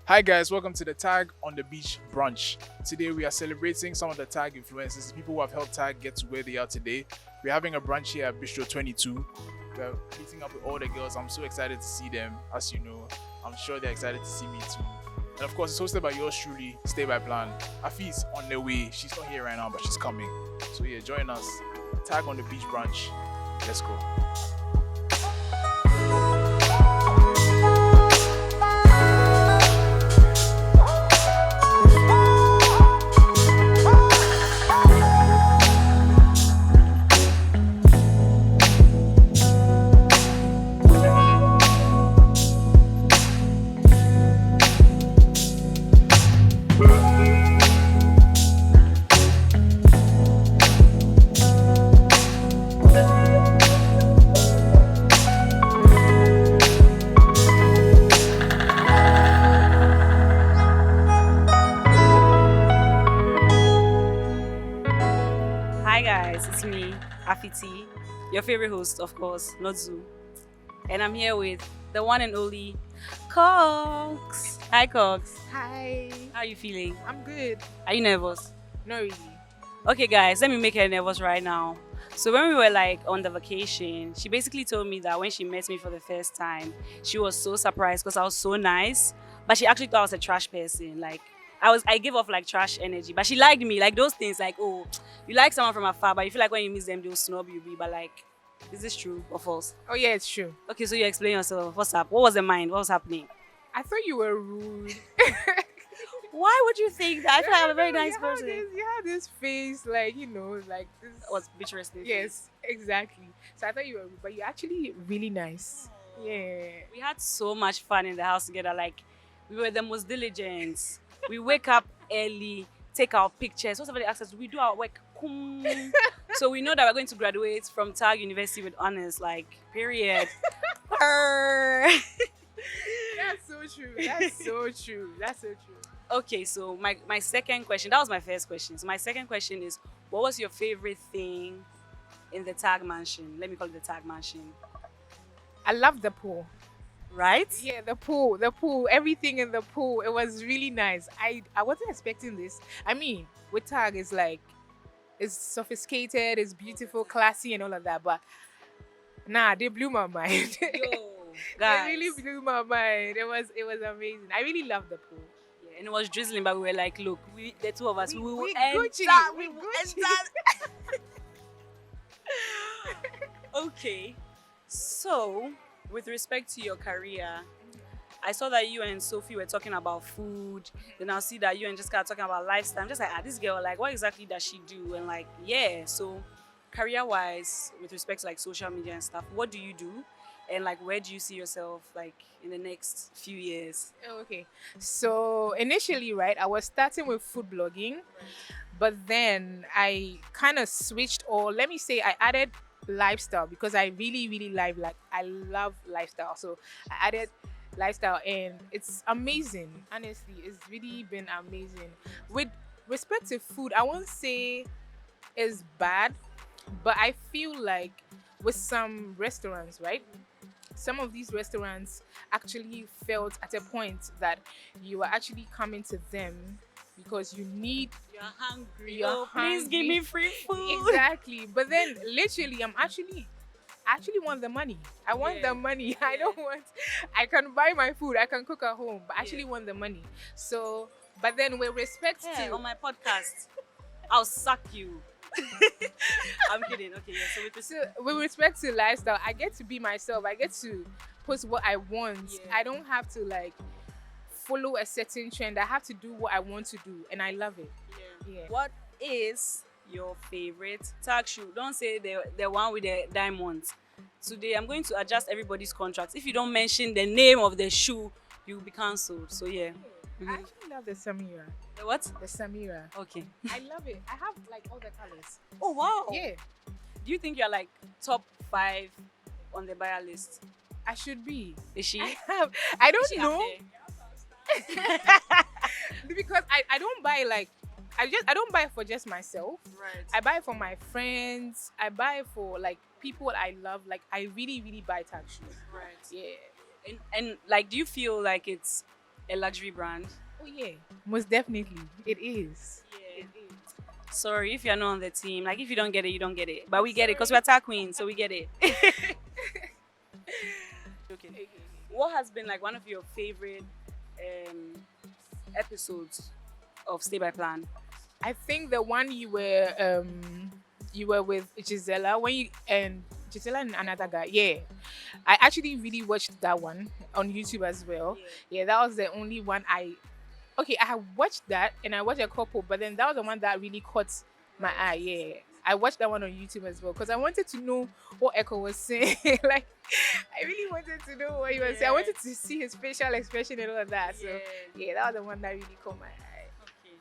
Hi guys, welcome to the TAAG on the Beach brunch. Today we are celebrating some of the TAAG influencers, people who have helped TAAG get to where they are today. We're having a brunch here at Bistro 22. We're meeting up with all the girls. I'm so excited to see them. As you know, I'm sure they're excited to see me too. And of course, it's hosted by yours truly, Stay by Plan. Afi is on the way. She's not here right now, but she's coming. So yeah, join us. TAAG on the Beach brunch. Let's go. Hi guys, it's me, Afi, your favorite host, of course, not Zuu. And I'm here with the one and only Cox. Hi Cox. Hi, How are you feeling? I'm good. Are you nervous? Not really. Okay guys, let me make her nervous right now. So when we were like on the vacation, she basically told me that when she met me for the first time, she was so surprised because I was so nice. But she actually thought I was a trash person. Like I give off like trash energy. But she liked me. Like those things like, oh, you like someone from afar, but you feel like when you meet them, they'll snub you. But like, is this true or false? Oh yeah, it's true. Okay, so you explain yourself. What's up? What was the mind? What was happening? I thought you were rude. Why would you think that? I feel like I'm a very No, nice person. You had this face, like like this. What's bitch Yes, exactly. So I thought you were rude, but you're actually really nice. Yeah. We had so much fun in the house together. Like, we were the most diligent. We wake up early, take our pictures. Whatever they ask us, we do our work. So we know that we're going to graduate from TAAG University with honors. Like, period. That's so true. That's so true. That's so true. Okay, so my second question, that was my first question. So my second question is, what was your favorite thing in the TAAG mansion? Let me call it the TAAG mansion. I love the pool. Right? Yeah, the pool, everything in the pool. It was really nice. I wasn't expecting this. I mean, with TAAG, it's sophisticated, it's beautiful, classy, and all of that. But nah, they blew my mind. Yo, They guys. really blew my mind. It was amazing. I really love the pool. Yeah, and it was drizzling, but we were like, look, the two of us, we will we enter. Gucci, We we will Gucci. enter. Okay, so with respect to your career, I saw that you and Sophie were talking about food. Then I'll see that you and Jessica are talking about lifestyle. I'm just like, this girl, like, what exactly does she do? And like, yeah, so career-wise, with respect to like social media and stuff, what do you do? And like, where do you see yourself like in the next few years? Oh, okay. So initially, right, I was starting with food blogging, but then I kind of switched, or let me say, I added lifestyle because I really, really like I love lifestyle. So I added lifestyle, and it's amazing. Honestly, it's really been amazing. With respect to food, I won't say it's bad, but I feel like with some restaurants, right? Some of these restaurants actually felt at a point that you were actually coming to them because you need. You're hungry. You're Oh, please give me hungry. free food. Exactly. But then literally I actually want the money. I want Yeah. the money. Yeah. I don't want. I can buy my food. I can cook at home, but I actually Yeah. want the money. So, but then with respect Yeah, to on my podcast, I'll suck you. I'm kidding. Okay, yeah. So with respect to lifestyle, I get to be myself. I get to post what I want. Yeah. I don't have to like follow a certain trend. I have to do what I want to do, and I love it. Yeah. What is your favorite tag shoe? Don't say the one with the diamonds. Today I'm going to adjust everybody's contracts. If you don't mention the name of the shoe, you'll be cancelled. So yeah. I actually love the Samira. The what? The Samira. Okay. I love it. I have like all the colors. Oh wow. Yeah, Do you think you're like top 5 on the buyer list? I should be. Is she? I Is she don't up know there? because I don't buy like I don't buy for just myself. Right. I buy for my friends. I buy for like people I love. Like I really buy tag shoes. Right. Yeah. And like, do you feel like it's a luxury brand? Oh yeah, most definitely it is. Yeah. It is. Sorry if you're not on the team. Like if you don't get it, you don't get it. But we get it because we're tag queens, so we get it. Okay. Okay. What has been like one of your favorite episodes of Stay by Plan? I think the one you were with Gisela when you and Gisela and another guy. Yeah, I actually really watched that one on YouTube as well. Yeah, that was the only one I have watched that and I watched a couple, but then that was the one that really caught my eye. Yeah, I watched that one on YouTube as well because I wanted to know what Echo was saying. Like, I really wanted to know what he was saying. I wanted to see his facial expression and all of that. So yeah, that was the one that really caught my eye. Okay.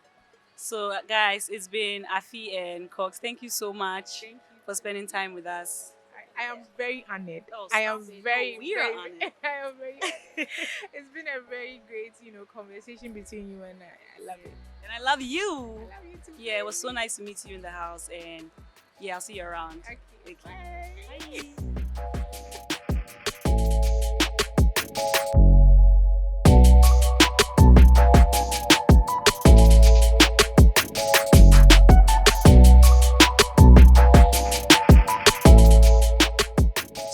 So guys, it's been Afi and Cox. Thank you so much Thank you. for spending time with us. I am very honored. Oh, I am stop it. very, No, we are very, honored. I am very. It's been a very great, conversation between you and I love it. And I love you. I love you too. Yeah, it was so nice to meet you in the house, and yeah, I'll see you around. Okay. Okay. Bye.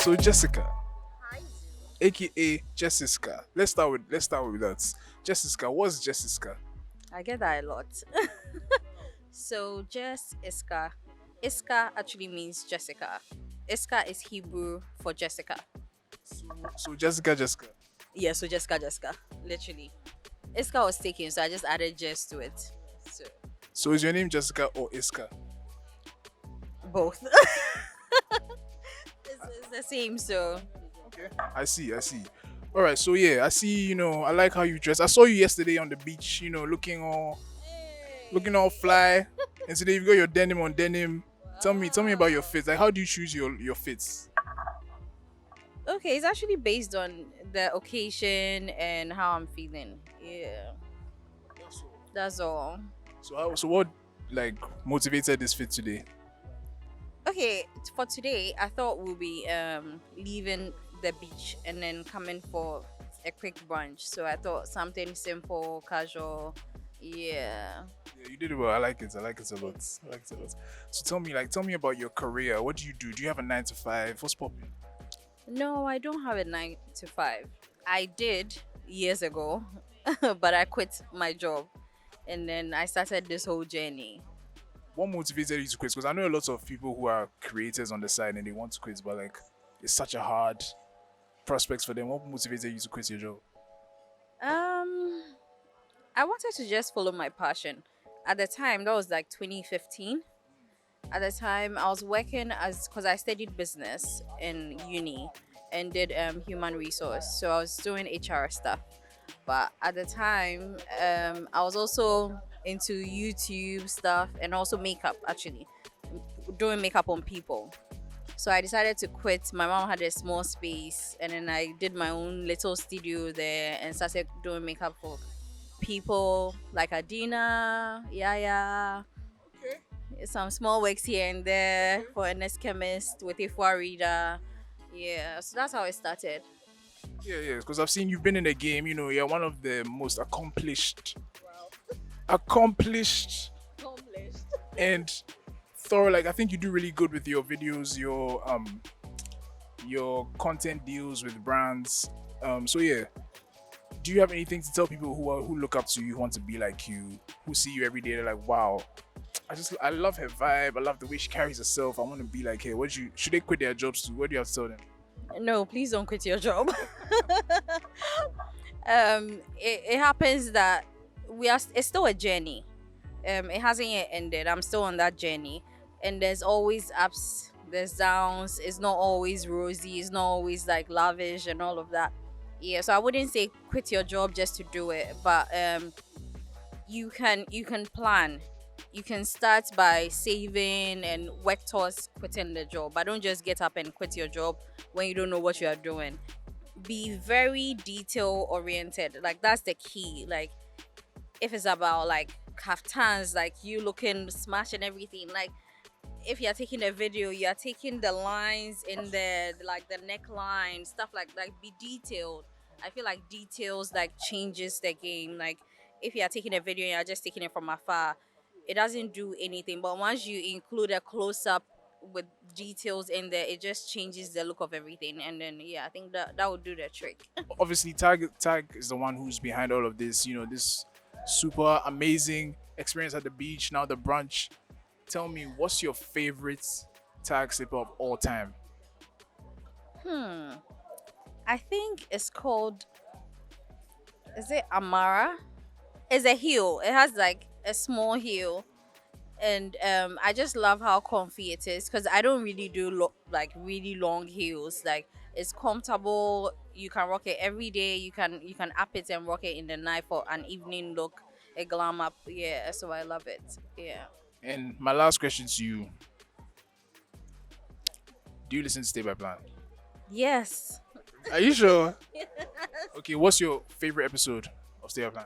So Jessica, Hi, aka JESISCAH. Let's start with that. JESISCAH, what's JESISCAH? I get that a lot. So, JESISCAH. Iska actually means Jessica. Iska is Hebrew for Jessica. So Jessica. Yeah, so Jessica. Literally. Iska was taken, so I just added Jess to it. So, So is your name Jessica or Iska? both. It's the same, so. Okay. I see. All right. So yeah, I see. I like how you dress. I saw you yesterday on the beach. Looking all fly. And today you've got your denim on denim. Tell me about your fits. Like, how do you choose your fits? Okay, it's actually based on the occasion and how I'm feeling. Yeah, that's all. So what like motivated this fit today? Okay, for today, I thought we'll be leaving the beach and then coming for a quick brunch. So I thought something simple, casual. Yeah. Yeah, you did it well. I like it a lot. So tell me about your career. What do you do? Do you have a 9 to 5? What's popping? No, I don't have a 9 to 5. I did years ago, but I quit my job and then I started this whole journey. What motivated you to quit? Because I know a lot of people who are creators on the side and they want to quit, but like it's such a hard prospect for them. What motivated you to quit your job? I wanted to just follow my passion. At the time, that was like 2015. At the time, I was working because I studied business in uni and did human resource. So I was doing HR stuff. But at the time, I was also into YouTube stuff and also makeup, actually, doing makeup on people. So I decided to quit. My mom had a small space and then I did my own little studio there and started doing makeup for people like Adina, Yaya, some small works here and there for a next chemist with a foie reader. Yeah, so that's how it started. Yeah, because I've seen you've been in the game. You're one of the most accomplished and thorough. Like I think you do really good with your videos, your content deals with brands. So yeah, do you have anything to tell people who look up to you, who want to be like you, who see you every day? They're like, wow, I love her vibe. I love the way she carries herself. I want to be like her. Should they quit their jobs too? What do you have to tell them? No, please don't quit your job. It happens that it's still a journey. It hasn't yet ended. I'm still on that journey, and there's always ups, there's downs. It's not always rosy. It's not always like lavish and all of that. Yeah, so I wouldn't say quit your job just to do it, but you can plan. You can start by saving and work towards quitting the job, but don't just get up and quit your job when you don't know what you are doing. Be very detail oriented. Like that's the key. Like if it's about like kaftans, like you looking smash and everything, like if you're taking a video, you're taking the lines in the like the neckline, stuff like be detailed. I feel like details like changes the game. Like if you are taking a video and you're just taking it from afar, it doesn't do anything. But once you include a close up with details in there, it just changes the look of everything. And then yeah, I think that would do the trick. Obviously, Tag is the one who's behind all of this. You know, this super amazing experience at the beach. Now the brunch. Tell me, what's your favorite Tag slip of all time? I think it's called. Is it Amara? It's a heel. It has like a small heel, and I just love how comfy it is because I don't really do like really long heels. Like it's comfortable. You can rock it every day. You can up it and rock it in the night for an evening look, a glam up. Yeah, so I love it. Yeah. And my last question to you: do you listen to Stay by Plan? Yes. Are you sure? Okay, what's your favorite episode of Stay by Plan?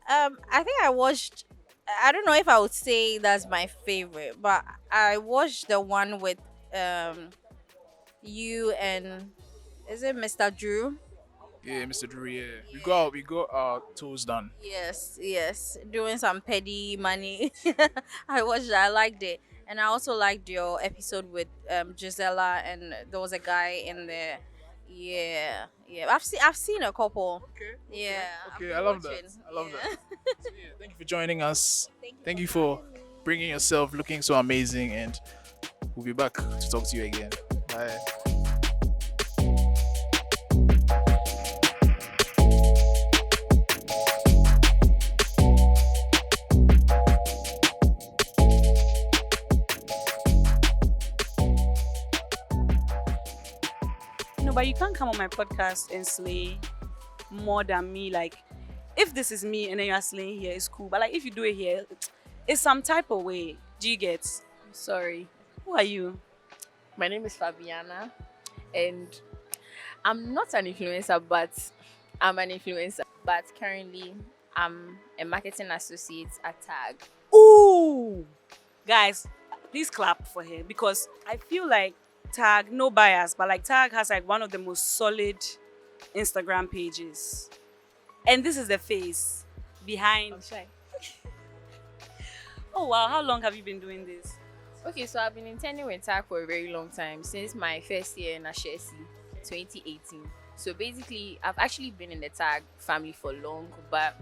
I think I watched. I don't know if I would say that's my favorite, but I watched the one with you and is it Mr. Drew? Yeah, Mr. Drew. Yeah, we got our toes done. Yes, doing some petty money. I watched that. I liked it, and I also liked your episode with Gisela, and there was a guy in there. Yeah. I've seen a couple. Okay. Yeah. I've Okay, been I love that. watching. I love Yeah. that. So, yeah, thank you for joining us. Thank you for for having me. bringing yourself, looking so amazing, and we'll be back to talk to you again. Bye. No, but you can't come on my podcast and slay more than me. Like, if this is me and then you're slaying here, it's cool. But like, if you do it here, it's some type of way. Do you get? Sorry. Who are you? My name is Fabiana, and I'm not an influencer, but I'm an influencer. But currently, I'm a marketing associate at TAAG. Ooh, guys, please clap for her because I feel like TAAG, no bias, but like TAAG has like one of the most solid Instagram pages, and this is the face behind. I'm shy. Oh wow, how long have you been doing this? Okay, so I've been intending with TAAG for a very long time, since my first year in Ashesi, 2018. So basically, I've actually been in the TAAG family for long, but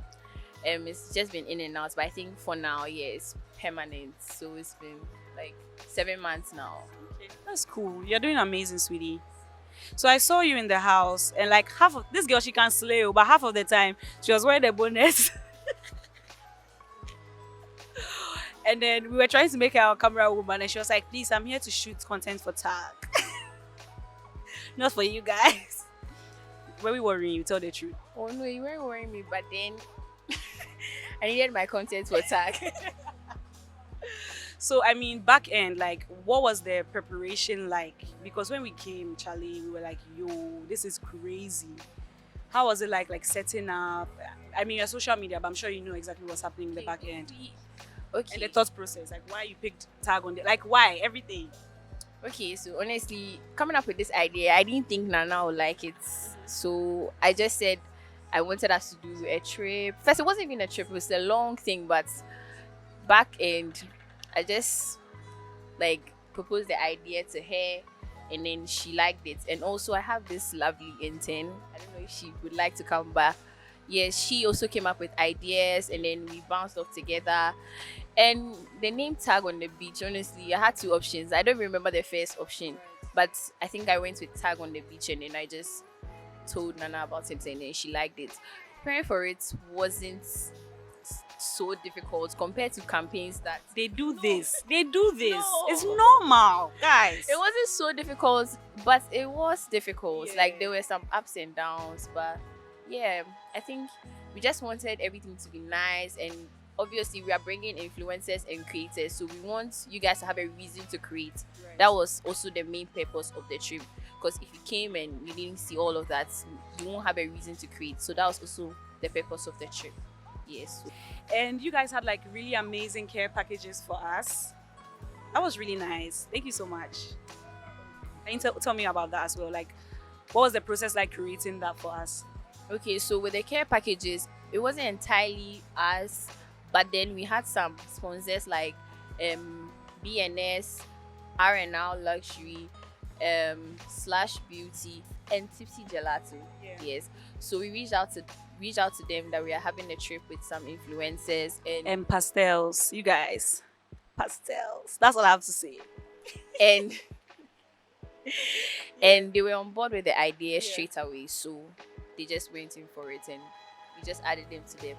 it's just been in and out. But I think for now, yeah, it's permanent. So it's been like 7 months now. Okay, that's cool. You're doing amazing, sweetie. So I saw you in the house, and like half of this girl, she can slay, but half of the time she was wearing the bonnet. And then we were trying to make her our camera woman, and she was like, "Please, I'm here to shoot content for TAAG, not for you guys." Were we worrying you? Tell the truth. Oh no, you weren't worrying me, but then I needed my content for TAAG. So I mean, back end, like, what was the preparation like? Because when we came, Charlie, we were like, "Yo, this is crazy." How was it like setting up? I mean, your social media, but I'm sure you know exactly what's happening in the back end. Okay. And the thought process, like why you picked TAAG on the, like why everything. Okay, so honestly, coming up with this idea, I didn't think Nana would like it. So I just said I wanted us to do a trip. First, it wasn't even a trip, it was a long thing, but back end, I just like proposed the idea to her, and then she liked it. And also, I have this lovely intern. I don't know if she would like to come back. Yes, she also came up with ideas, and then we bounced off together. And the name TAAG on the beach, honestly, I had two options. I don't remember the first option, but I think I went with TAAG on the beach, and then I just told Nana about it, and then she liked it. Preparing for it wasn't so difficult compared to campaigns that They do this. No. It's normal, guys. it wasn't so difficult, but it was difficult. Yeah. Like there were some ups and downs, but yeah, I think we just wanted everything to be nice, and obviously we are bringing influencers and creators, so we want you guys to have a reason to create. Right. That was also the main purpose of the trip, because if you came and you didn't see all of that, you won't have a reason to create. So that was also the purpose of the trip. Yes. And you guys had like really amazing care packages for us. That was really nice. Thank you so much. Can you tell me about that as well? Like, What was the process like creating that for us? Okay, so with the care packages, it wasn't entirely us, but then we had some sponsors like BNS, R&R Luxury, Slash Beauty, and Tipsy Gelato. Yeah. Yes. So we reached out to them that we are having a trip with some influencers And pastels, you guys. Pastels. That's all I have to say. and and they were on board with the idea straight away. So they just went in for it, and we just added them to the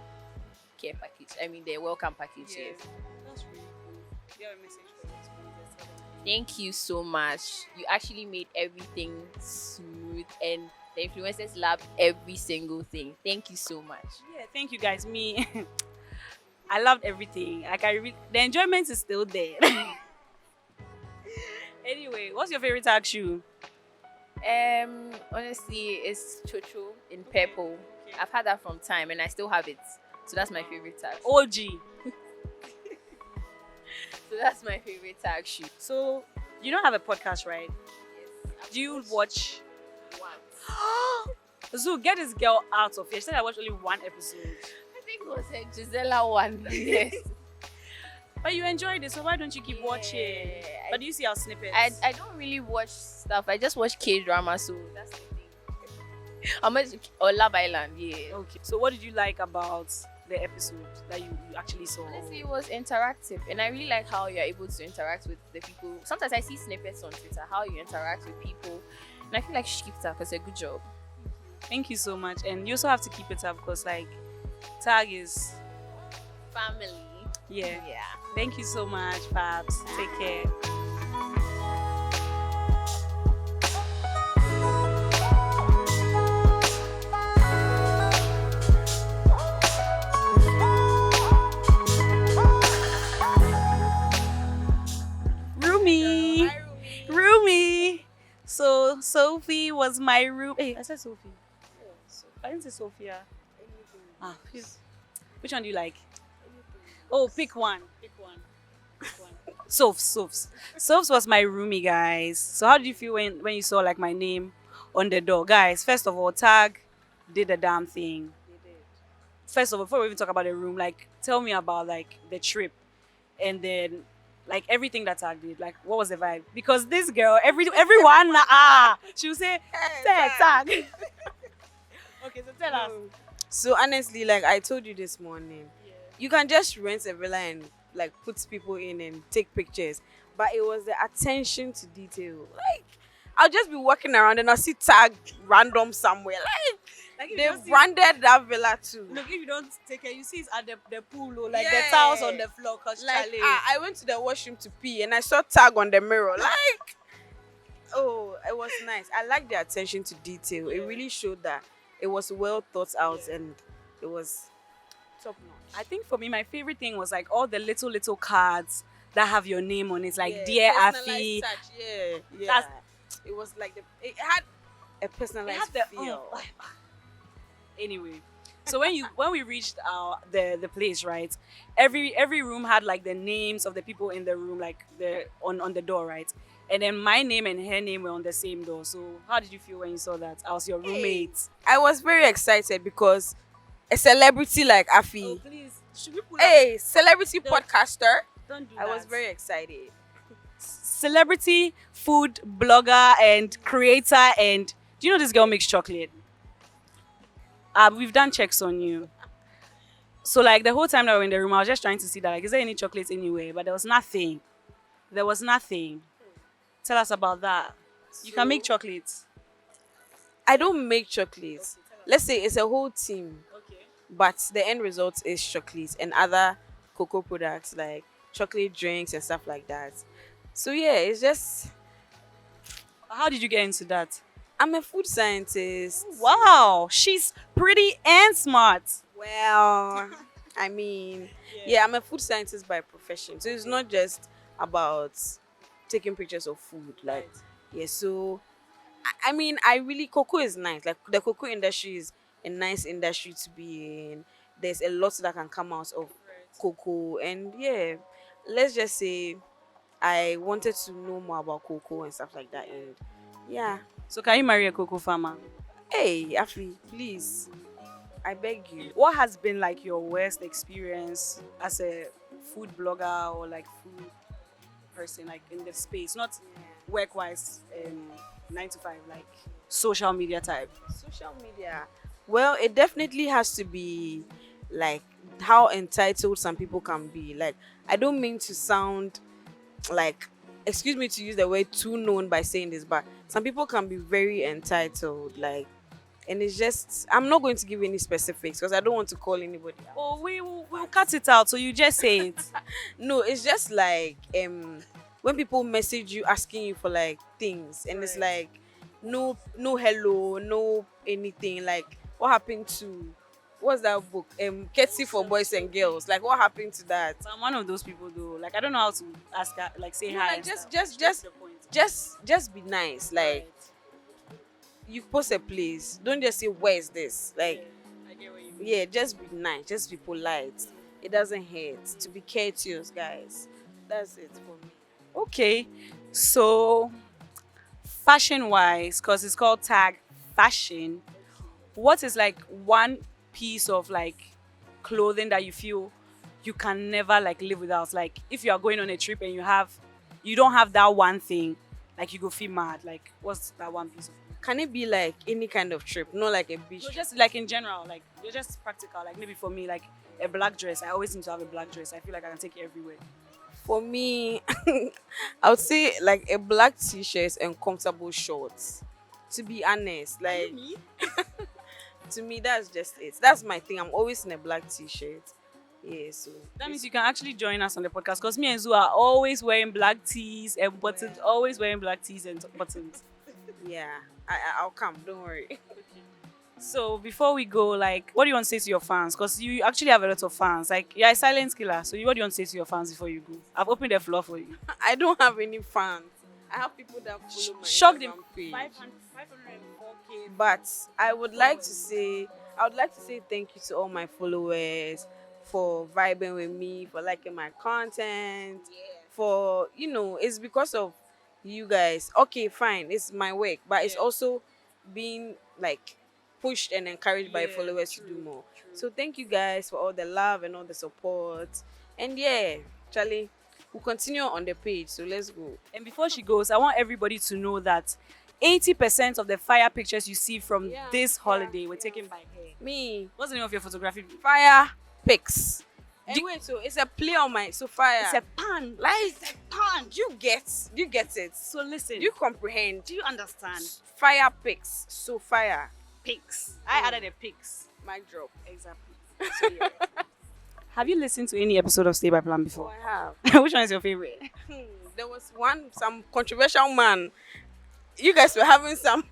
care package. I mean, the welcome package. Yes. That's really cool. You have a message for your sponsors? Thank you so much. You actually made everything smooth, and the influencers loved every single thing. Thank you so much. Yeah, thank you guys. Me, I loved everything. Like the enjoyment is still there. Anyway, what's your favorite tag shoe? Honestly, it's Chocho in purple. I've had that from time, and I still have it. So that's my favorite tag. OG. So that's my favorite tag shoe. So you don't have a podcast, right? Yes. Do you watch? What? Zuu, get this girl out of here. She said I watched only one episode. I think it was a Gisela one. Yes. But you enjoyed it, so why don't you keep watching? But do you see our snippets? I don't really watch stuff. I just watch K-drama, so that's the thing. How much? Or Love Island, yeah. Okay. So what did you like about the episode that you actually saw? Honestly, it was interactive, and I really like how you're able to interact with the people. Sometimes I see snippets on Twitter, how you interact with people, and I feel like you should keep it up because it's a good job. Thank you so much. And you also have to keep it up because like TAAG is Family. yeah. Yeah. Thank you so much, Fabs. Take care. Rumi. Rumi. So Sophie was my room. Hey, I said Sophie. I didn't say Sophia. Ah, please. Which one do you like? Oh, pick one. Pick one. Sophs was my roomie, guys. So how did you feel when you saw like my name on the door? Guys, first of all, TAAG did the damn thing. First of all, before we even talk about the room, like tell me about like the trip and then like everything that TAAG did. Like what was the vibe? Because this girl, everyone she would say, TAAG. Okay, so tell us. So honestly, like I told you this morning, you can just rent a villa and like put people in and take pictures, but it was the attention to detail. Like I'll just be walking around and I'll see TAAG random somewhere. Like if they you don't see- branded that villa too. Look, if you don't take care, you see it's at the pool or like the Yeah. towels on the floor. Cause Like Charlie. I went to the washroom to pee and I saw TAAG on the mirror. Like, oh, it was nice. I like the attention to detail. It really showed that it was well thought out and it was top notch. I think for me, my favorite thing was like all the little cards that have your name on it, like Yeah, Dear personalized Afi. touch, yeah. That's- It was like it had a It personalized had the- feel. Anyway, so when we reached the place, right? Every room had like the names of the people in the room, like the on the door, right? And then my name and her name were on the same door. So how did you feel when you saw that? I was your roommate. I was very excited because a celebrity like Afi, Please, should we pull hey, celebrity Don't- podcaster, Don't do I was that. very excited. Celebrity food blogger and creator, and do you know this girl makes chocolate? We've done checks on you. So like the whole time that we were in the room, I was just trying to see that like, is there any chocolate anywhere? But there was nothing. There was nothing. Tell us about that. You can make chocolates. I don't make chocolates. Let's say it's a whole team, Okay. but the end result is chocolate and other cocoa products like chocolate drinks and stuff like that. So yeah, it's just How did you get into that? I'm a food scientist. Wow, she's pretty and smart. Well, I mean, yeah, I'm a food scientist by profession. So it's not just about taking pictures of food. Like, yeah, so I mean, I really, cocoa is nice. Like, the cocoa industry is a nice industry to be in. There's a lot that can come out of cocoa. And yeah, let's just say I wanted to know more about cocoa and stuff like that. And Yeah. So can you marry a cocoa farmer? Hey, Afi, please. I beg you. What has been like your worst experience as a food blogger or like food person, like in the space, not work-wise, 9 to 5, like social media type? Social media. Well, it definitely has to be like how entitled some people can be. Like, I don't mean to sound like, excuse me to use the word too known by saying this, but some people can be very entitled. Like, and it's just, I'm not going to give any specifics because I don't want to call anybody out. Oh, we'll cut it out. So you just say it. No, it's just like when people message you asking you for like things, and it's like no hello, no anything. Like, what happened to, what's that book? Courtesy for Boys and Girls. Like, what happened to that? So I'm one of those people though. Like I don't know how to ask her, like say hi. Like, and just- stuff. just- Straight just- to the point. Just be nice. Like, you post a place, don't just say where is this. Like, I get what you mean. yeah, just be nice, just be polite. It doesn't hurt to be courteous, guys. That's it for me. Okay, so fashion wise, because it's called TAAG fashion, what is like one piece of like clothing that you feel you can never like live without? Like if you are going on a trip and you don't have that one thing, like you go feel mad. Like what's that one piece of? Can it be like any kind of trip, not like a beach No, trip? just like in general, like you're just practical. Like maybe for me, like a black dress. I always seem to have a black dress. I feel like I can take it everywhere. For me, I would say like a black t-shirt and comfortable shorts. To be honest, like to me, that's just it. That's my thing. I'm always in a black t-shirt. Yeah, so That means you can actually join us on the podcast because me and Zuu are always wearing black tees and buttons, always wearing black tees and buttons. yeah, I'll come. Don't worry. So before we go, like, what do you want to say to your fans? Because you actually have a lot of fans. Like, you're a silent killer. So what do you want to say to your fans before you go? I've opened the floor for you. I don't have any fans. I have people that follow my Shock them. Instagram page. 504K. But I would like to say thank you to all my followers for vibing with me, for liking my content, for it's because of you guys. Okay, fine, it's my work, but it's also being like pushed and encouraged by followers to do more. So thank you guys for all the love and all the support. And yeah, Charlie, we'll continue on the page. So let's go. And before she goes, I want everybody to know that 80% of the fire pictures you see from this holiday were taken by her. Me, What's the name of your photography? fire pics. And wait, so it's a play on my fire. It's a pan. Like, it's a pan. Do you get it? So listen. Do you comprehend? Do you understand? Fire pics. So fire. Pics. I added a pics. Mic drop. Exactly. So, yeah. Have you listened to any episode of Stay by Plan Oh, before? I have. Which one is your favorite? There was some controversial man. You guys were having some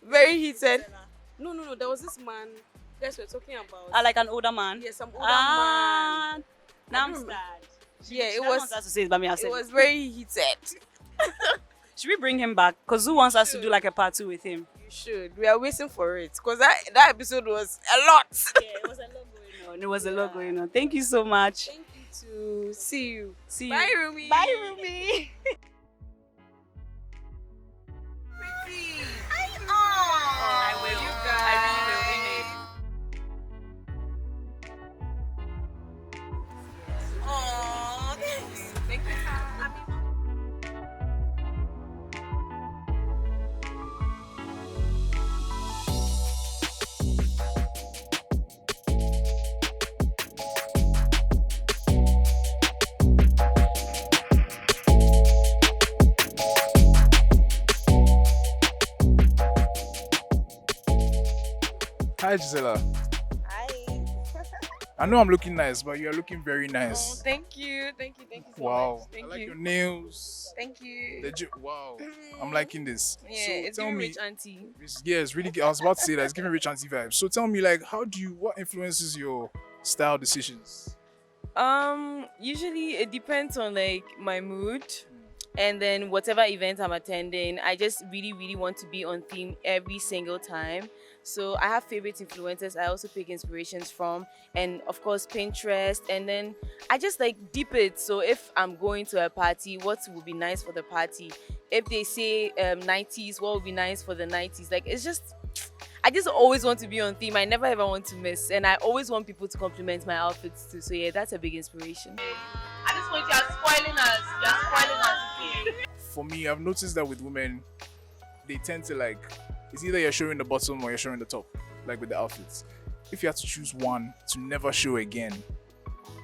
very heated. No. There was this man. You guys were talking about. I like an older man. Yeah, some older man. Now I I'm don't sad. Yeah, She it doesn't was. want us to say it, but me, I've said It was very heated. Should we bring him back? Because Zuu wants us to do like a part 2 with him. You should. We are waiting for it because that episode was a lot. Yeah, it was a lot going on. It was a lot going on. Thank you so much. Thank you too. See you. See Bye, you. Rumi. Bye, Rumi. I will. You guys. Aw, thank you. Hi, Gisela. Hi. I know I'm looking nice, but you're looking very nice. Thank you so Wow. much. I Thank like you. your nails. Thank you. Wow. I'm liking this. Yeah, So it's tell giving me, rich auntie. yeah, it's really. I was about to say that it's giving rich auntie vibes. So tell me, like, what influences your style decisions? Usually it depends on like my mood. And then whatever event I'm attending, I just really want to be on theme every single time. So I have favorite influencers I also pick inspirations from, and of course Pinterest. And then I just like deep it. So if I'm going to a party, what would be nice for the party? If they say 90s, what would be nice for the 90s? Like, it's just, I just always want to be on theme. I never ever want to miss, and I always want people to compliment my outfits too. So yeah, that's a big inspiration. I just want you are spoiling us. You're spoiling us. For me, I've noticed that with women, they tend to like, it's either you're showing the bottom or you're showing the top, like with the outfits. If you had to choose one to never show again,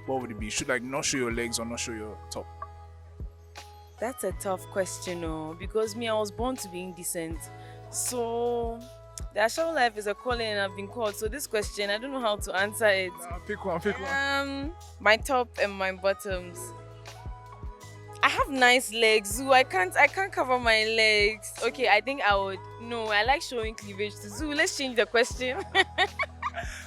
what would it be? Should like not show your legs or not show your top? That's a tough question, because me, I was born to be indecent. So the actual life is a calling and I've been called. So this question, I don't know how to answer it. Pick one. My top and my bottoms. I have nice legs, Zoo. I can't cover my legs. Okay, I think I would. No, I like showing cleavage to Zoo. Let's change the question.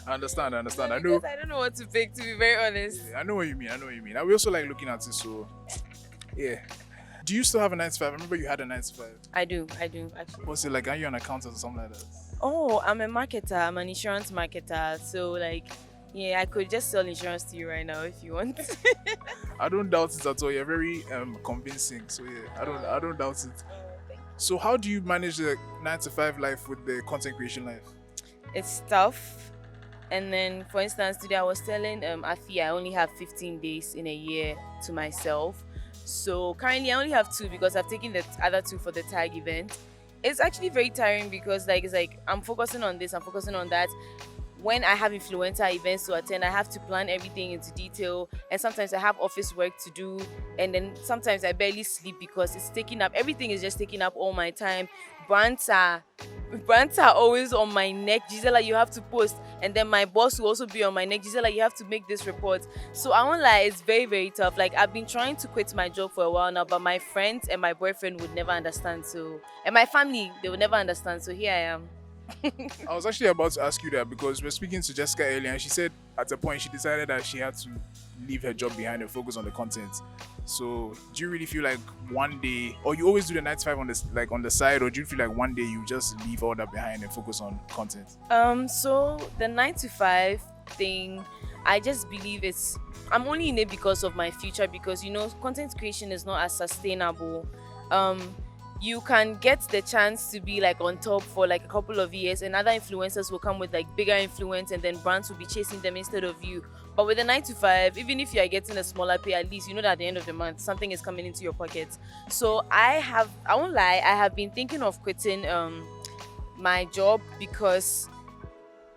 I understand. I know. Because I don't know what to pick, to be very honest. Yeah, I know what you mean. I we also like looking at it. So yeah. Do you still have a 9 to 5? I remember you had a 9 to 5. I do actually. What's it like? Are you an accountant or something like that? Oh, I'm a marketer. I'm an insurance marketer. So like, yeah, I could just sell insurance to you right now if you want. I don't doubt it at all. You're very convincing. So yeah, I don't doubt it. So how do you manage the 9 to 5 life with the content creation life? It's tough. And then, for instance, today I was telling Afi I only have 15 days in a year to myself. So currently I only have 2 because I've taken the other 2 for the TAAG event. It's actually very tiring because it's like I'm focusing on this, I'm focusing on that. When I have influencer events to attend, I have to plan everything into detail, and sometimes I have office work to do, and then sometimes I barely sleep because it's taking up, everything is just taking up all my time. Brands are always on my neck. Gisela, you have to post, and then my boss will also be on my neck. Gisela, you have to make this report. So I won't lie, it's very tough. Like, I've been trying to quit my job for a while now, but my friends and my boyfriend would never understand. So, and my family, they would never understand. So here I am. I was actually about to ask you that because we were speaking to Jessica earlier, and she said at a point she decided that she had to leave her job behind and focus on the content. So do you really feel like one day, or you always do the 9 to 5 on this, like on the side, or do you feel like one day you just leave all that behind and focus on content? So the 9 to 5 thing, I just believe I'm only in it because of my future, because content creation is not as sustainable. You can get the chance to be like on top for like a couple of years, and other influencers will come with like bigger influence, and then brands will be chasing them instead of you. But with the 9 to 5, even if you are getting a smaller pay, at least you know that at the end of the month something is coming into your pocket. So I won't lie, I have been thinking of quitting my job because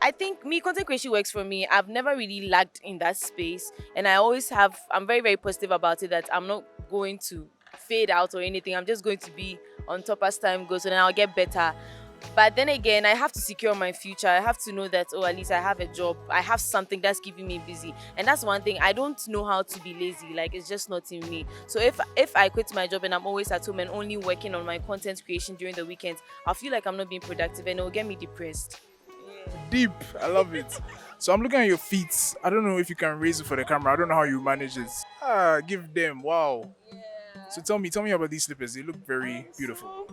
I think content creation works for me. I've never really lagged in that space, and I'm very positive about it, that I'm not going to fade out or anything. I'm just going to be on top as time goes, and then I'll get better. But then again, I have to secure my future. I have to know that, at least I have a job. I have something that's keeping me busy. And that's one thing. I don't know how to be lazy. Like, it's just not in me. So if I quit my job and I'm always at home and only working on my content creation during the weekends, I'll feel like I'm not being productive, and it'll get me depressed. Deep. I love it. So I'm looking at your feet. I don't know if you can raise it for the camera. I don't know how you manage it. Give them. Wow. So tell me about these slippers. They look very beautiful.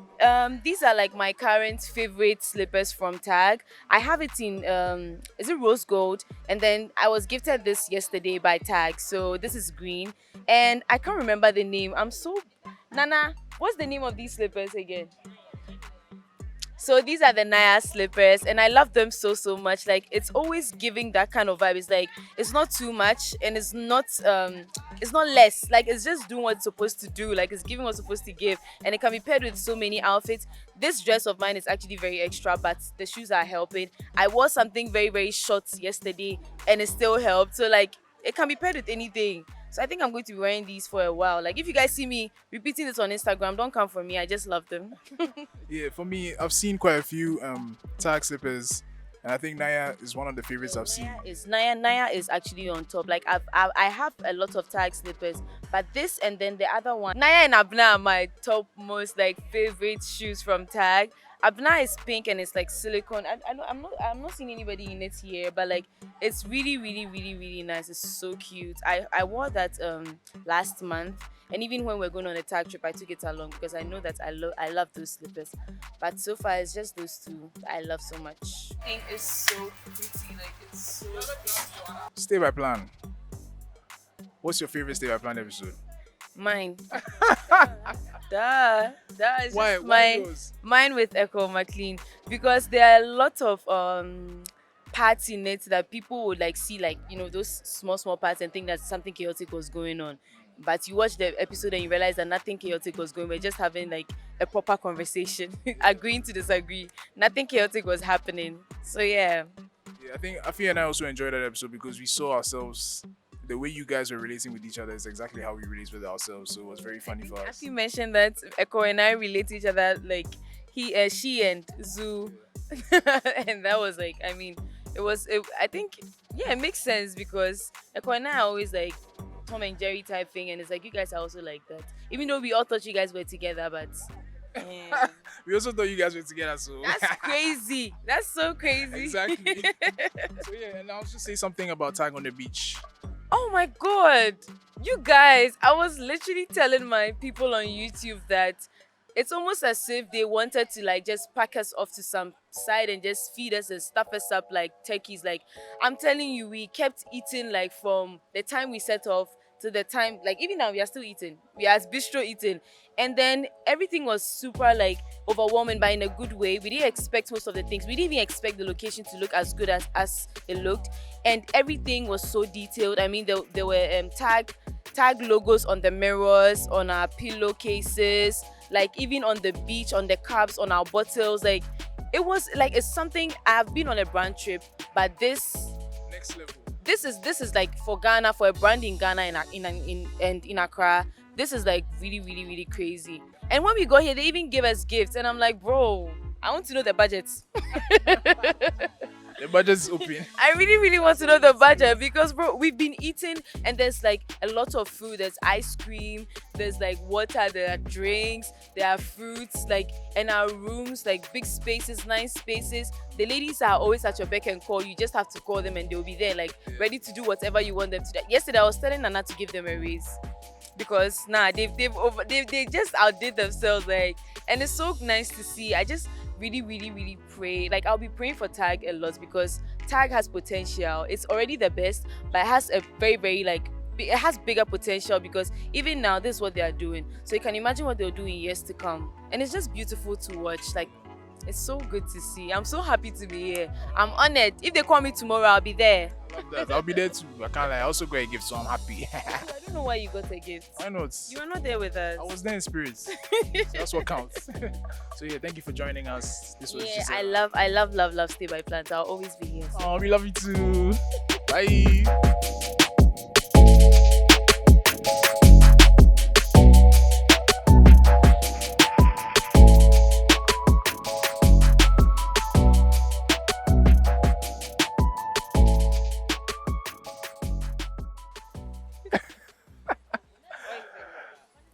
These are like my current favorite slippers from TAAG. I have it in is it rose gold, and then I was gifted this yesterday by TAAG. So this is green, and I can't remember the name. Nana, what's the name of these slippers again? So these are the Naya slippers, and I love them so much. Like, it's always giving that kind of vibe. It's like, it's not too much, and it's not less. Like, it's just doing what it's supposed to do. Like, it's giving what it's supposed to give, and it can be paired with so many outfits. This dress of mine is actually very extra, but the shoes are helping. I wore something very short yesterday, and it still helped. So like, it can be paired with anything. So I think I'm going to be wearing these for a while. Like, if you guys see me repeating this on Instagram, don't come for me. I just love them. Yeah, for me, I've seen quite a few TAAG slippers, and I think Naya is one of the favorites I've seen. Naya is actually on top. Like, I have a lot of TAAG slippers, But this and then the other one, Naya and Abna are my top most like favorite shoes from TAAG. Abna is pink and it's like silicone. I'm not seeing anybody in it here, but like it's really, really, really, really nice. It's so cute. I wore that last month, and even when we're going on a TAAG trip, I took it along because I know that I love those slippers. But so far it's just those two that I love so much. Pink is so pretty, like it's so pretty. Stay by plan. What's your favorite Stay by Plan episode? Mine. Duh. That is Why? just Why mine. yours? Mine with Echo McLean, because there are a lot of parts in it that people would like see, like, you know, those small parts and think that something chaotic was going on. But you watch the episode and you realize that nothing chaotic was going on. We're just having like a proper conversation, agreeing to disagree. Nothing chaotic was happening. So yeah. Yeah, I think Afi and I also enjoyed that episode because we saw ourselves. The way you guys were relating with each other is exactly how we relate with ourselves. So it was very funny for us. Afi mentioned that Echo and I relate to each other like she and Zuu. And that was like, I mean, I think, yeah, it makes sense because Echo and I are always like Tom and Jerry type thing, and it's like you guys are also like that. Even though we all thought you guys were together, but yeah. We also thought you guys were together, so That's crazy. That's so crazy. exactly. So yeah, and I'll just say something about TAAG on the beach. Oh my god, you guys, I was literally telling my people on YouTube that it's almost as if they wanted to like just pack us off to some side and just feed us and stuff us up like turkeys. Like, I'm telling you, we kept eating like from the time we set off to the time, like even now we are still eating. We are at Bistro eating. And then everything was super like overwhelming, but in a good way. We didn't expect most of the things. We didn't even expect the location to look as good as it looked. And everything was so detailed. I mean, there were tag logos on the mirrors, on our pillowcases, like even on the beach, on the cups, on our bottles. Like, it was like, it's something. I've been on a brand trip, but this Next level. this is like for Ghana, for a brand in Ghana in Accra. This is like really, really, really crazy. And when we got here, they even gave us gifts, and I'm like, bro, I want to know the budget. The budget's open. I really, really want to know the budget because, bro, we've been eating and there's like a lot of food. There's ice cream, there's like water, there are drinks, there are fruits, like in our rooms, like big spaces, nice spaces. The ladies are always at your beck and call. You just have to call them and they'll be there, like ready to do whatever you want them to do. Yesterday, I was telling Nana to give them a raise because they just outdid themselves, like, and it's so nice to see. I just really, really, really pray. Like, I'll be praying for TAAG a lot because TAAG has potential. It's already the best, but it has a very, very like it has bigger potential because even now this is what they are doing. So you can imagine what they'll do in years to come, and it's just beautiful to watch. Like, it's so good to see. I'm so happy to be here. I'm honored. If they call me tomorrow, I'll be there. I love that. I'll be there too. I can't lie. I also got a gift, so I'm happy. I don't know why you got a gift. Why not? You were not there with us. I was there in spirit. So that's what counts. So yeah, thank you for joining us. This was Yeah, Gisela. I love Stay by Plants. I'll always be here. Oh, we love you too. Bye.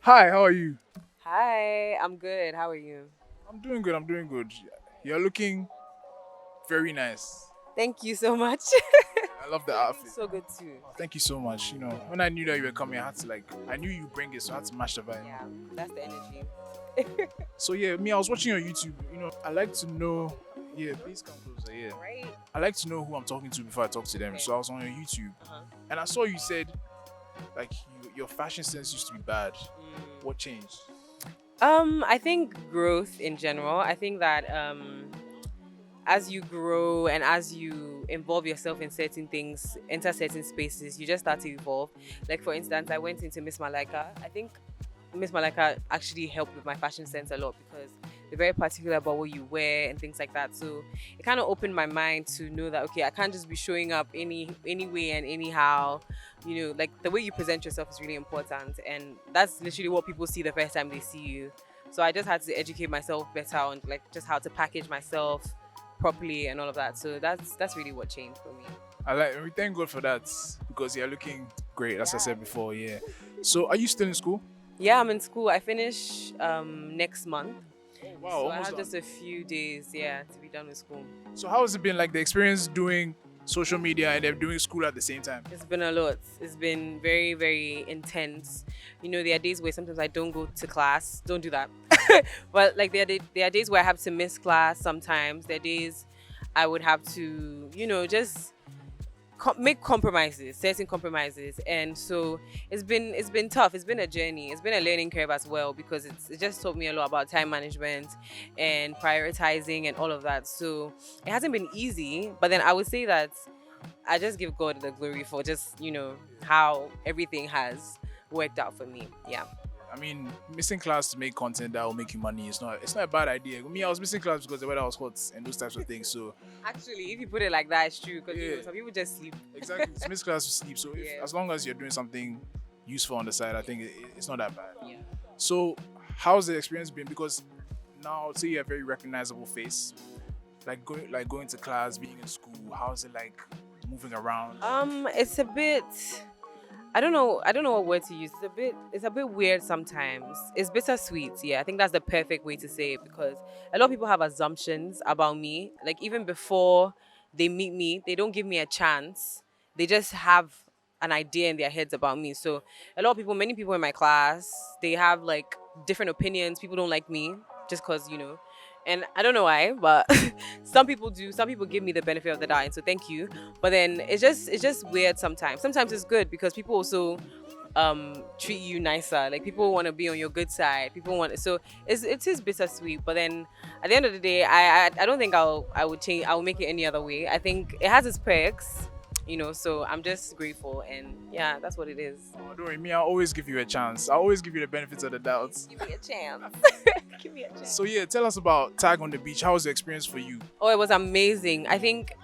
Hi, how are you? Hi, I'm good. How are you? I'm doing good. I'm doing good. You're looking very nice. Thank you so much. I love the outfit. So good too. Thank you so much. You know, when I knew that you were coming, I had to I knew you bring it, so I had to match the vibe. Yeah, that's the energy. So yeah, me, I was watching your YouTube. You know, I like to know. Yeah, please come closer. Yeah, Right. I like to know who I'm talking to before I talk to them. Okay. So I was on your YouTube, and I saw you said, like, your fashion sense used to be bad. What changed? I think growth in general. I think that as you grow and as you involve yourself in certain things, enter certain spaces, you just start to evolve. Like, for instance, I went into Miss Malika. I think Miss Malika actually helped with my fashion sense a lot because they're very particular about what you wear and things like that. So it kind of opened my mind to know that, okay, I can't just be showing up any way and anyhow. You know, like, the way you present yourself is really important, and that's literally what people see the first time they see you. So I just had to educate myself better on, like, just how to package myself properly and all of that. So that's really what changed for me. We thank God for that because you're looking great. As I said before, yeah. So are you still in school? Yeah, I'm in school. I finish next month. Wow, So I almost have done. just a few days, to be done with school. So how has it been like the experience doing social media and then doing school at the same time? It's been a lot. It's been very, very intense. You know, there are days where sometimes I don't go to class. Don't do that. But like there are days where I have to miss class sometimes. There are days I would have to, just make compromises, certain compromises. And so it's been tough. It's been a journey. It's been a learning curve as well, because it just taught me a lot about time management and prioritizing and all of that. So it hasn't been easy, but then I would say that I just give God the glory for just, how everything has worked out for me. Yeah. I mean, missing class to make content that will make you money it's not a bad idea. Me, I was missing class because the weather was hot and those types of things. So Actually, if you put it like that, it's true, because Yeah. some people just sleep. exactly, to miss class to sleep. So Yeah. as long as you're doing something useful on the side, I think it's not that bad. Yeah. So how's the experience been? Because now I'd say you have a very recognizable face. Like going to class, being in school. How's it like moving around? It's a bit. I don't know what word to use. It's a bit weird sometimes. It's bittersweet. Yeah, I think that's the perfect way to say it, because a lot of people have assumptions about me. Like even before they meet me, they don't give me a chance. They just have an idea in their heads about me. So many people in my class, they have like different opinions. People don't like me just because, and I don't know why, but some people do. Some people give me the benefit of the doubt, and so thank you. But then it's just weird sometimes. Sometimes it's good because people also treat you nicer. Like people want to be on your good side. People want, so it is bittersweet. But then at the end of the day, I don't think I would change. I will make it any other way. I think it has its perks. So I'm just grateful, and yeah, that's what it is. Oh, don't worry, me, I'll always give you a chance. I'll always give you the benefits of the doubt. Give me a chance. Give me a chance. So yeah, tell us about TAAG on the beach. How was the experience for you? Oh, it was amazing. I think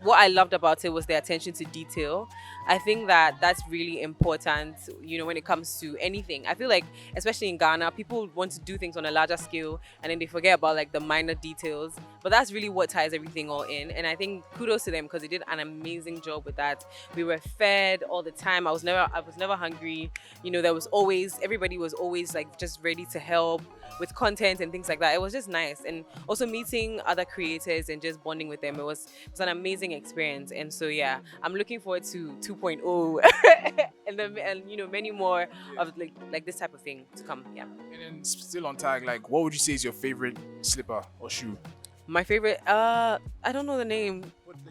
what I loved about it was the attention to detail. I think that that's really important, when it comes to anything. I feel like, especially in Ghana, people want to do things on a larger scale and then they forget about like the minor details. But that's really what ties everything all in. And I think kudos to them because they did an amazing job with that. We were fed all the time. I was never hungry. Everybody was always like just ready to help with content and things like that. It was just nice. And also meeting other creators and just bonding with them. It was an amazing experience. And so yeah, I'm looking forward to 2.0 and many more of like this type of thing to come. Yeah. And then still on TAAG, like what would you say is your favorite slipper or shoe? My favorite, I don't know the name.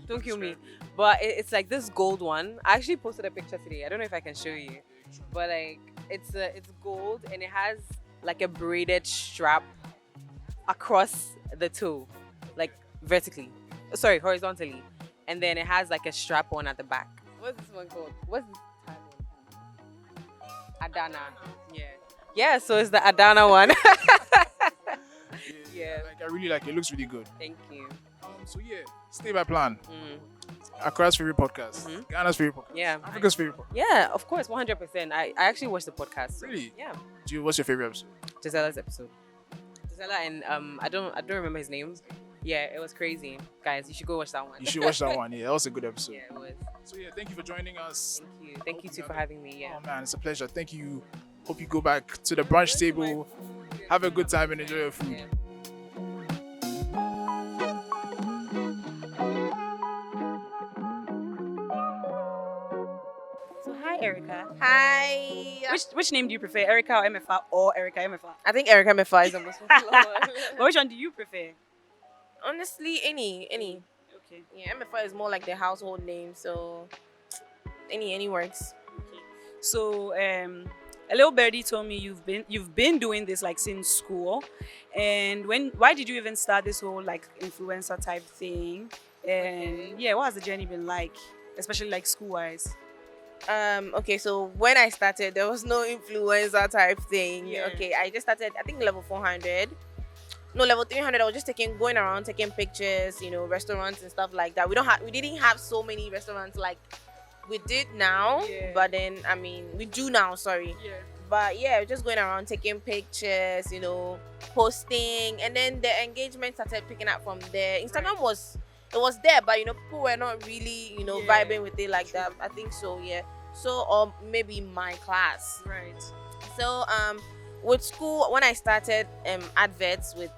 Don't kill me. But it's like this gold one. I actually posted a picture today. I don't know if I can show you. But like it's gold and it has like a braided strap across the toe, like horizontally. And then it has like a strap on at the back. What's this one called? What's this tag one? Adana. Yeah. Yeah, so it's the Adana one. Yeah. Like I really like it. It looks really good. Thank you. So yeah, stay by plan. Mm. Accra's favorite podcast. Mhm. Ghana's favorite podcast. Yeah. Africa's favorite podcast. Yeah, of course, 100%. I actually watched the podcast. So, Really? yeah. What's your favorite episode? Gisela's episode. Gisela and I don't remember his name. Yeah, it was crazy. Guys, you should go watch that one. You should watch that one. Yeah, that was a good episode. Yeah, it was. So yeah, thank you for joining us. Thank you. Thank you too for having me. Yeah. Oh man, it's a pleasure. Thank you. Hope you go back to the brunch table. Have a good time and enjoy your food. Yeah. So hi Erica. Hi. Which name do you prefer, Erica or MFA or Erica MFA? I think Erica MFA is the most popular one. But which one do you prefer? Honestly, any. Okay. Yeah, MFA is more like the household name, so any works. So a little birdie told me you've been doing this like since school, and why did you even start this whole like influencer type thing? And yeah, what has the journey been like, especially like school wise? Okay, so when I started, there was no influencer type thing. Yeah. Okay, I just started, I think level 400. No, level 300. I was just going around taking pictures, restaurants and stuff like that. We didn't have so many restaurants like we did now, Yeah. but then we do now. Sorry. Yeah. But yeah, just going around taking pictures, posting, and then the engagement started picking up from there. Instagram was there, but people were not really Yeah. vibing with it like that. I think so, yeah. So or maybe my class. Right. So with school, when I started adverts with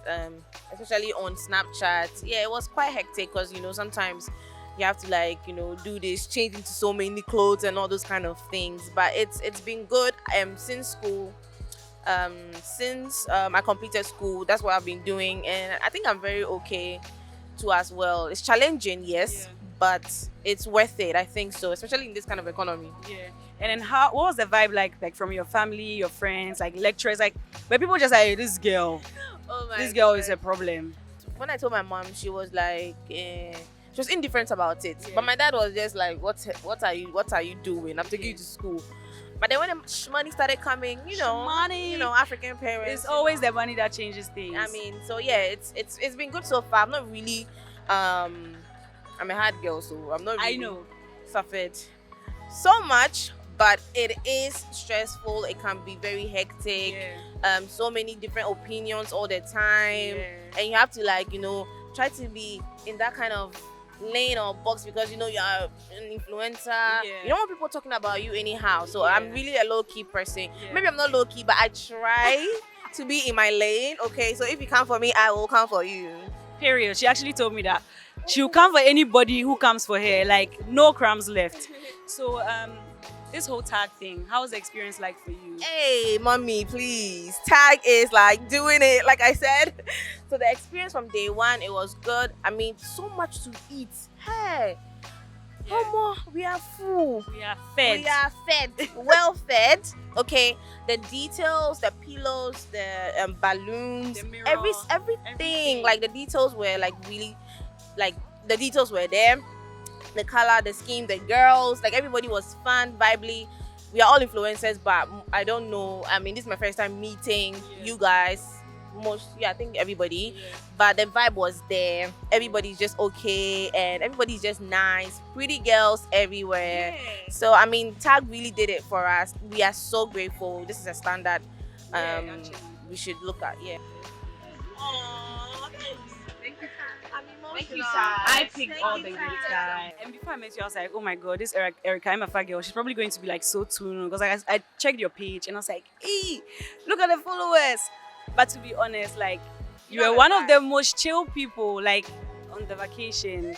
especially on Snapchat, yeah, it was quite hectic because sometimes you have to like do this, change into so many clothes and all those kind of things. But it's been good since school. Since I completed school, that's what I've been doing, and I think I'm very okay too as well. It's challenging, yes, but it's worth it. I think so, especially in this kind of economy. Yeah. And then what was the vibe like from your family, your friends, like lecturers, like where people just like, hey, this girl is a problem. When I told my mom, she was like, she was indifferent about it. But my dad was just like, what are you doing? I'm taking you to school. But then when the money started coming, African parents. It's always the money that changes things. I mean, so yeah, it's been good so far. I'm not really, I'm a hard girl, so I'm not really suffered so much. But it is stressful. It can be very hectic. So many different opinions all the time, and you have to like try to be in that kind of lane or box because you are an influencer. You don't want people talking about you anyhow. So I'm really a low-key person. Maybe I'm not low-key, but I try to be in my lane. Okay, so if you come for me, I will come for you. Period. She actually told me that she'll come for anybody who comes for her. Like no crumbs left. So this whole tag thing, how was the experience like for you? Hey, mommy, please. Tag is like doing it, like I said. So the experience from day one, it was good. I mean, so much to eat. Hey, we are full. We are fed. We are fed. Well fed. Okay. The details, the pillows, the balloons, the mirror, everything. Like the details were like really, like the details were there. The color, the scheme, the girls, like everybody was fun, vibely. We are all influencers, but I don't know. I mean, this is my first time meeting you guys. I think everybody. But the vibe was there. Everybody's just okay, and everybody's just nice. Pretty girls everywhere. So I mean, TAAG really did it for us. We are so grateful. This is a standard we should look at. Yeah. Thank you, sir. I picked all the good guys. And before I met you, I was like, oh my god, this Erica EMEFA girl, she's probably going to be like so tuned. Because I checked your page and I was like, hey, look at the followers. But to be honest, like, you were one of the most chill people, like, on the vacation.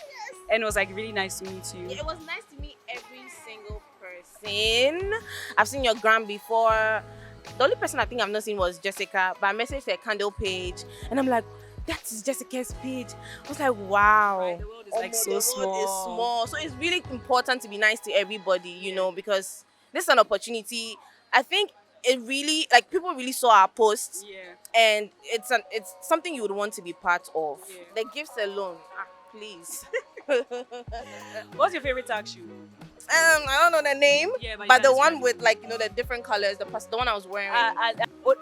And it was like really nice to meet you. Yeah, it was nice to meet every single person. I've seen your gram before. The only person I think I've not seen was Jessica, but I messaged her candle page and I'm like, that's Jessica's page. I was like, wow. Right, the world is like so small. The world is small. So it's really important to be nice to everybody, because this is an opportunity. I think it really, like, people really saw our posts. And it's something you would want to be part of. The gifts alone, please. What's your favorite tag shoe? I don't know the name, but the one with like the different colors, the one I was wearing.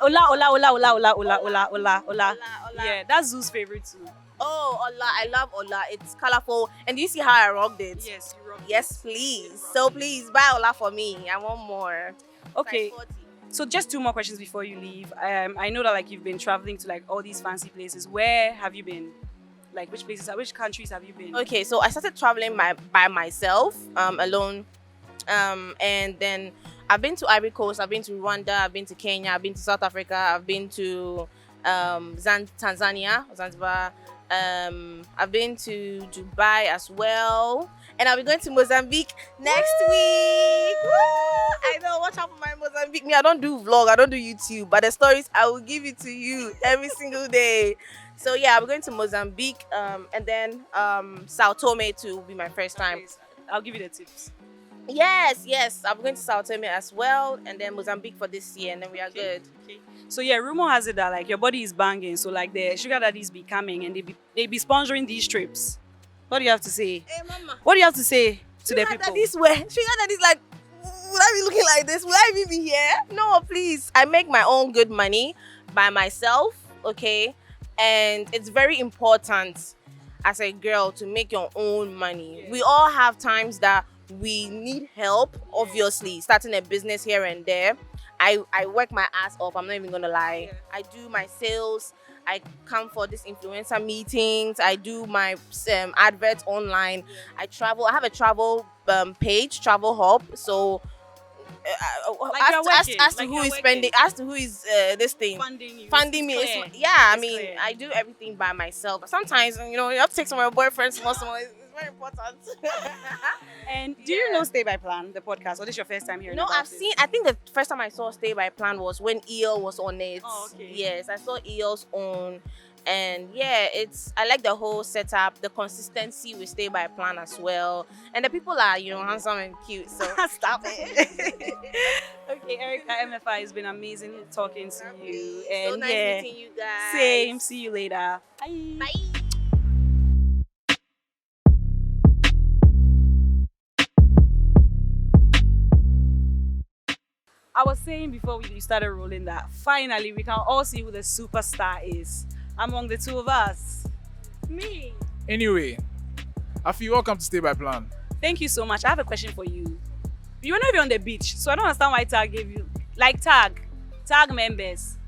Ola. Yeah, that's Zoo's favorite too. Oh, Ola, I love Ola. It's colorful, and do you see how I rocked it? Yes, you rocked it. Yes, please. So please buy Ola for me. I want more. Okay. So just 2 more questions before you leave. I know that like you've been traveling to like all these fancy places. Where have you been? Like which countries have you been? Okay, so I started traveling by myself, alone, and then I've been to Ivory Coast, I've been to Rwanda, I've been to Kenya, I've been to South Africa, I've been to Tanzania, Zanzibar, I've been to Dubai as well, and I'll be going to Mozambique next week. Woo! I know, watch out for my Mozambique. Me, I don't do vlog, I don't do YouTube, but the stories I will give it to you every single day. So yeah, I'll be going to Mozambique, and then Sao Tome to be my first time. Okay, I'll give you the tips. Yes, I'm going to Sao Tome as well, and then Mozambique for this year, and then we are good. Okay. So yeah, rumor has it that like your body is banging, so like the sugar daddies be coming and they be sponsoring these trips. What do you have to say? Hey mama, what do you have to say to the people? Sugar daddy's like, would I be looking like this? Will I even be here? No, please. I make my own good money by myself, okay? And it's very important as a girl to make your own money. We all have times that we need help, obviously, starting a business here and there. I work my ass off, I'm not even gonna lie. I do my sales, I come for these influencer meetings, I do my adverts online, I travel, I have a travel page, travel hub, so Like as, you're to, as, working, as to like who you're is working. spending, as to who is this thing Funding you. funding me. It's clear. Yeah, I It's mean, clear. I do everything by myself. But sometimes, you know, you have to take some of your boyfriends once in a while. It's very important. And do you know Stay by Plan, the podcast, or this is your first time hearing No, about I've it? seen. I think the first time I saw Stay by Plan was when EL was on it. Oh, okay. Yes, I saw EL's on, and yeah, I like the whole setup, the consistency with Stay by Plan as well, and the people are, you know, handsome and cute. So Stop it. Okay, Erica MFI, it's been amazing talking to you. And so nice yeah, meeting you guys. same. See you later. Bye. Bye. I was saying before we started rolling that finally we can all see who the superstar is among the two of us. Me. Anyway, Afi, welcome to Stay by Plan. Thank you so much. I have a question for you. You were not even on the beach, so I don't understand why TAAG gave you, like TAAG members.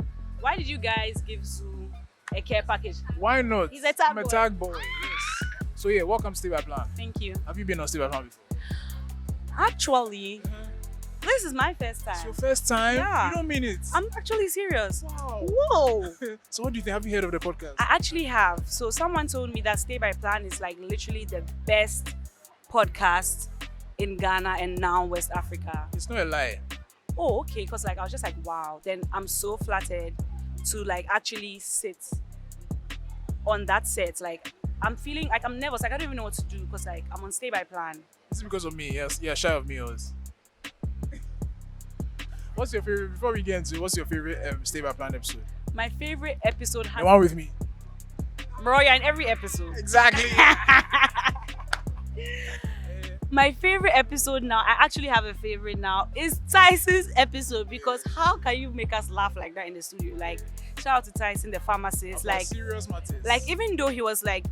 Why did you guys give Zuu a care package? Why not? He's a tag I'm a boy. tag boy. Yes. So yeah, welcome to Stay by Plan. Thank you. Have you been on Stay by Plan before? Actually, this is my first It's time. your first time? Yeah. You don't mean it? I'm actually serious. Wow. Whoa. So what do you think? Have you heard of the podcast? I actually have. So someone told me that Stay by Plan is like literally the best podcast in Ghana and now West Africa. It's not a lie. Oh, okay. Because like I was just like, wow. Then I'm so flattered to like actually sit on that set. Like I'm feeling like I'm nervous. Like I don't even know what to do because like I'm on Stay by Plan. This is because of me. Yes, yeah, shy of me. What's your favorite? Before we get into it, what's your favorite Stay by Plan episode? My favorite episode The has one with me. bro, you're in every episode. Exactly. My favorite episode now, I actually have a favorite now, is Tyson's episode because how can you make us laugh like that in the studio? Like, shout out to Tyson, the pharmacist. About Like, serious matters. like even though he was like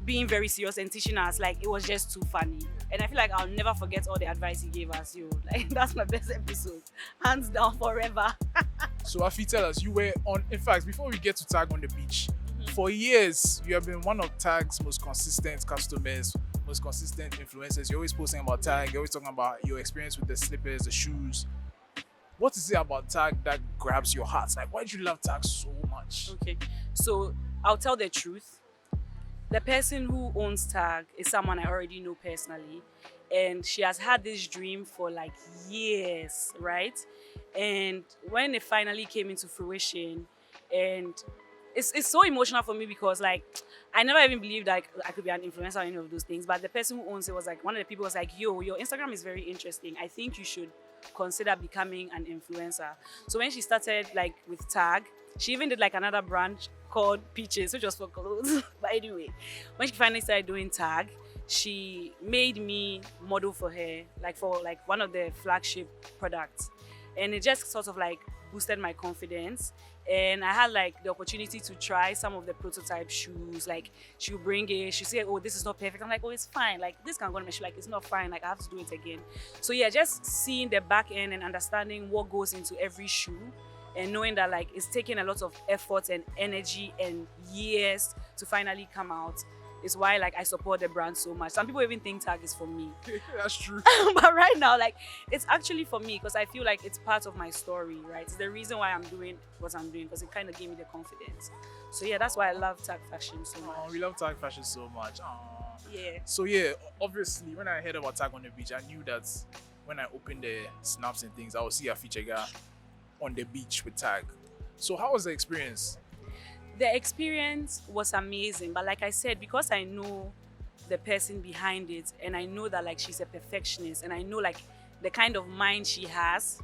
being very serious and teaching us, like it was just too funny. And I feel like I'll never forget all the advice he gave us. Yo, like that's my best episode, hands down, forever. So Afi, tell us, you were on. In fact, before we get to TAAG on the beach, for years you have been one of TAAG's most consistent customers, most consistent influencers. You're always posting about TAAG. You're always talking about your experience with the slippers, the shoes. What is it about TAAG that grabs your heart? Like, why do you love TAAG so much? Okay, so I'll tell the truth. The person who owns TAAG is someone I already know personally, and she has had this dream for like years, right? And when it finally came into fruition, and it's so emotional for me because like I never even believed like I could be an influencer or any of those things. But the person who owns it was like, one of the people was like, yo, your Instagram is very interesting. I think you should consider becoming an influencer. So when she started like with TAAG, she even did like another branch called Peaches, which was for clothes. But anyway, when she finally started doing TAAG, she made me model for her, like for like one of the flagship products. And it just sort of like boosted my confidence. And I had like the opportunity to try some of the prototype shoes. Like she'll bring it, she'll say, oh, this is not perfect. I'm like, oh, it's fine. Like this can go on my shoe. Like it's not fine. Like I have to do it again. So yeah, just seeing the back end and understanding what goes into every shoe and knowing that like it's taking a lot of effort and energy and years to finally come out is why like I support the brand so much. Some people even think TAAG is for me. That's true. But right now, like it's actually for me because I feel like it's part of my story, right? It's the reason why I'm doing what I'm doing because it kind of gave me the confidence. So yeah, that's why I love TAAG fashion so much. Oh, we love TAAG fashion so much. Aw. Yeah. So yeah, obviously when I heard about TAAG on the beach, I knew that when I opened the snaps and things, I would see a feature guy on the beach with TAAG. So how was the experience? The experience was amazing, but like I said, because I know the person behind it and I know that like she's a perfectionist and I know like the kind of mind she has,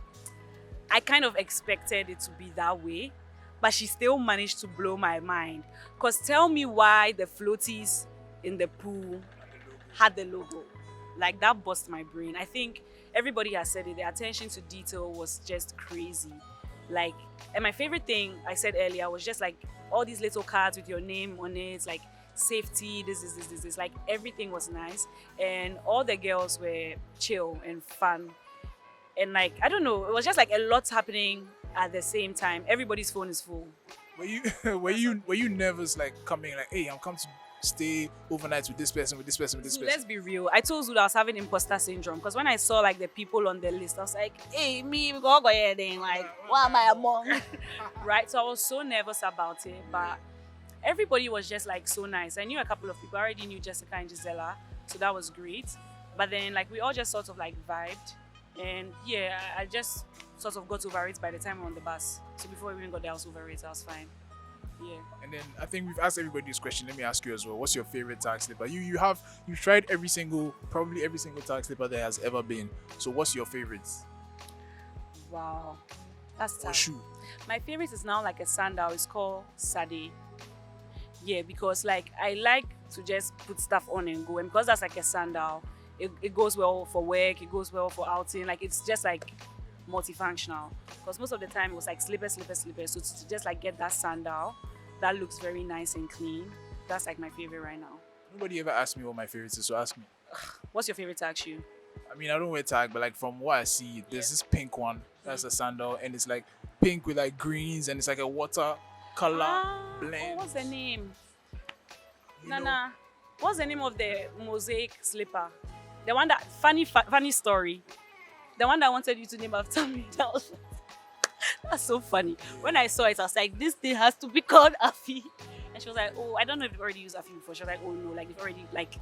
I kind of expected it to be that way, but she still managed to blow my mind. Because tell me why the floaties in the pool had the logo. Like that bust my brain. I think everybody has said it, the attention to detail was just crazy. Like, and my favorite thing I said earlier was just like all these little cards with your name on it, like safety, this, like everything was nice. And all the girls were chill and fun. And like, I don't know, it was just like a lot happening at the same time. Everybody's phone is full Were you nervous like coming like, hey, I'm come to stay overnight with this person, with this person, with this Zoo, person? let's be real. I told Zoo that I was having imposter syndrome because when I saw like the people on the list, I was like, hey, me, we go ahead then. Like, why am I among? Right? So I was so nervous about it, but everybody was just like so nice. I knew a couple of people. I already knew Jessica and Gisela, so that was great. But then like we all just sort of like vibed, and yeah, I just sort of got over it by the time we were on the bus. So before we even got there, I was over it. I was fine. Yeah. And then I think we've asked everybody this question. Let me ask you as well. What's your favorite tag slipper? You've tried probably every single tag slipper there has ever been. So what's your favorite? Wow, that's Or tough. shoe? My favorite is now like a sandal. It's called Sade. Yeah, because like I like to just put stuff on and go, and because that's like a sandal, it goes well for work. It goes well for outing. Like it's just like multifunctional. Because most of the time it was like slipper. So to just like get that sandal, that looks very nice and clean. That's like my favorite right now. Nobody ever asked me what my favorite is, so ask me. What's your favorite tag shoe? I mean, I don't wear tag, but like from what I see, there's this pink one that's a sandal, and it's like pink with like greens, and it's like a water color blend. Oh, what's the name? You know? Nana, what's the name of the mosaic slipper? The one that funny story. The one that I wanted you to name after me. That's so funny. When I saw it, I was like, this thing has to be called Afi. And she was like, oh, I don't know if you've already used Afi before. She was like, oh no, like you've already like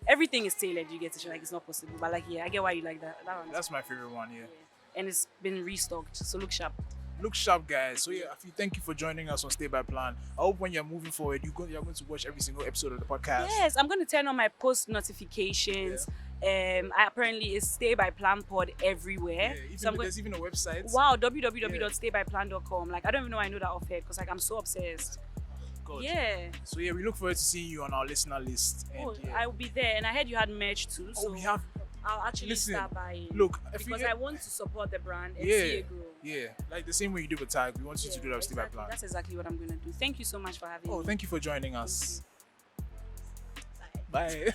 everything is tailored. You get it. She's like, it's not possible. But like, yeah, I get why you like that. That one. That's my favorite one, yeah. And it's been restocked. So look sharp. Look sharp, guys. So yeah, Afi, thank you for joining us on Stay by Plan. I hope when you're moving forward, you're going to watch every single episode of the podcast. Yes, I'm going to turn on my post notifications. Apparently it's Stay by Plan Pod everywhere. Yeah, So there's even a website. wow, www.staybyplan.com. Like I don't even know I know that off head because like I'm so obsessed. God. Yeah. So yeah, we look forward to seeing you on our listener list. And Oh, yeah. I will be there, and I heard you had merch too. So we have. I'll actually Listen, start buying. Look, if because you, I want to support the brand and Yeah. see it grow. yeah, like the same way you do with tag, we want you to Yeah, do that with Stay by exactly. Plan. That's exactly what I'm gonna do. Thank you so much for having Oh, me. thank you for joining us. Bye. Bye.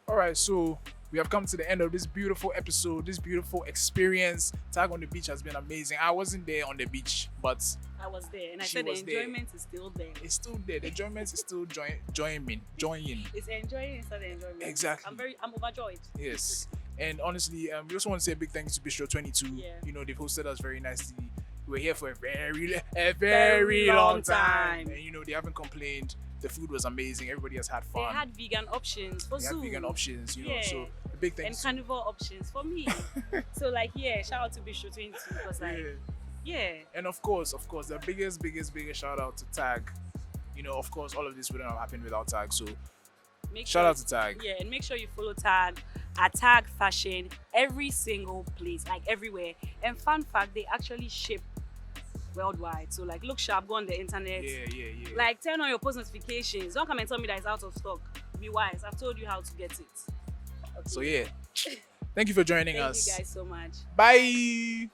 All right, so we have come to the end of this beautiful episode, this beautiful experience. Tag on the beach has been amazing. I wasn't there on the beach, but I was there, and I She said the was there. enjoyment is still there. it's still there. The enjoyment is still joining. It's enjoying instead of enjoyment. Exactly. I'm overjoyed. Yes. And honestly, we also want to say a big thank you to Bistro 22. Yeah. You know, they've hosted us very nicely. We were here for a very long time. And you know, they haven't complained. The food was amazing. Everybody has had They fun. had vegan options for They had Zoo. vegan options, you know. Yeah. So a big thank And you. carnivore options for me. So like, yeah, shout out to Bistro 22 because like, yeah. And of course, the biggest shout out to Tag. You know, of course, all of this wouldn't have happened without Tag. So Make shout sure out to Tag. Yeah, and make sure you follow Tag at Tag Fashion every single place, like everywhere. And fun fact, they actually ship worldwide. So like, look sharp, go on the internet. Yeah. Like, turn on your post notifications. Don't come and tell me that it's out of stock. Be wise. I've told you how to get it. Okay. So yeah. Thank you for joining Thank us. you guys so much. Bye.